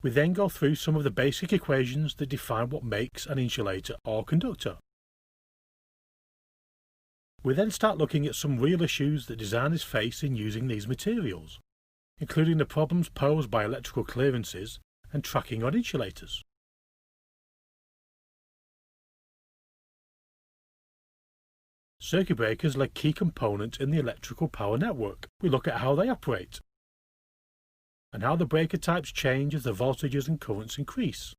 We then go through some of the basic equations that define what makes an insulator or conductor. We then start looking at some real issues that designers face in using these materials, including the problems posed by electrical clearances and tracking on insulators. Circuit breakers are a key component in the electrical power network. We look at how they operate and how the breaker types change as the voltages and currents increase.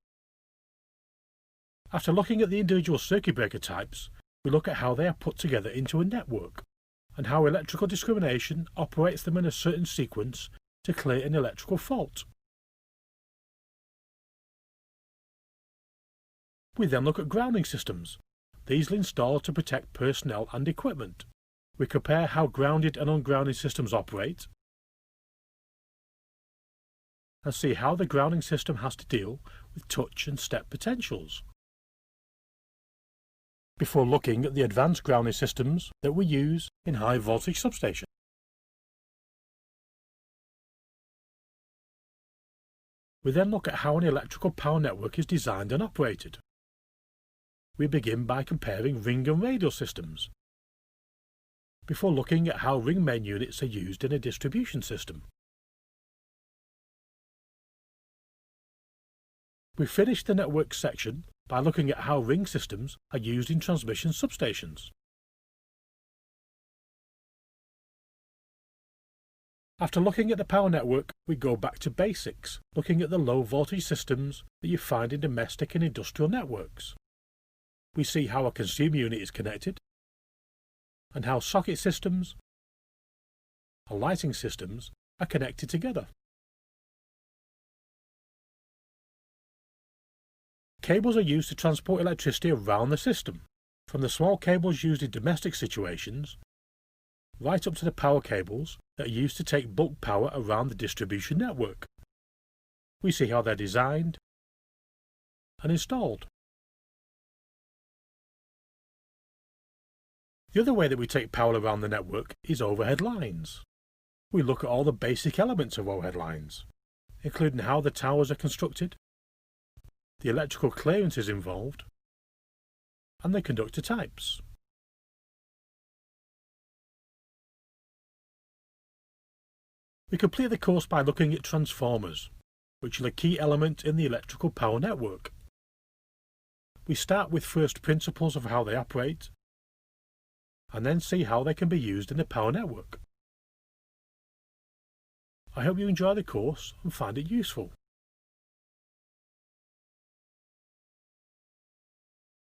After looking at the individual circuit breaker types, we look at how they are put together into a network and how electrical discrimination operates them in a certain sequence to clear an electrical fault. We then look at grounding systems. These are installed to protect personnel and equipment. We compare how grounded and ungrounded systems operate and see how the grounding system has to deal with touch and step potentials, before looking at the advanced grounding systems that we use in high voltage substations. We then look at how an electrical power network is designed and operated. We begin by comparing ring and radial systems, before looking at how ring main units are used in a distribution system. We finish the network section by looking at how ring systems are used in transmission substations. After looking at the power network, we go back to basics, looking at the low voltage systems that you find in domestic and industrial networks. We see how a consumer unit is connected, and how socket systems and lighting systems are connected together. Cables are used to transport electricity around the system, from the small cables used in domestic situations, right up to the power cables that are used to take bulk power around the distribution network. We see how they're designed and installed. The other way that we take power around the network is overhead lines. We look at all the basic elements of overhead lines, including how the towers are constructed, the electrical clearances involved, and the conductor types. We complete the course by looking at transformers, which are a key element in the electrical power network. We start with first principles of how they operate, and then see how they can be used in the power network. I hope you enjoy the course and find it useful.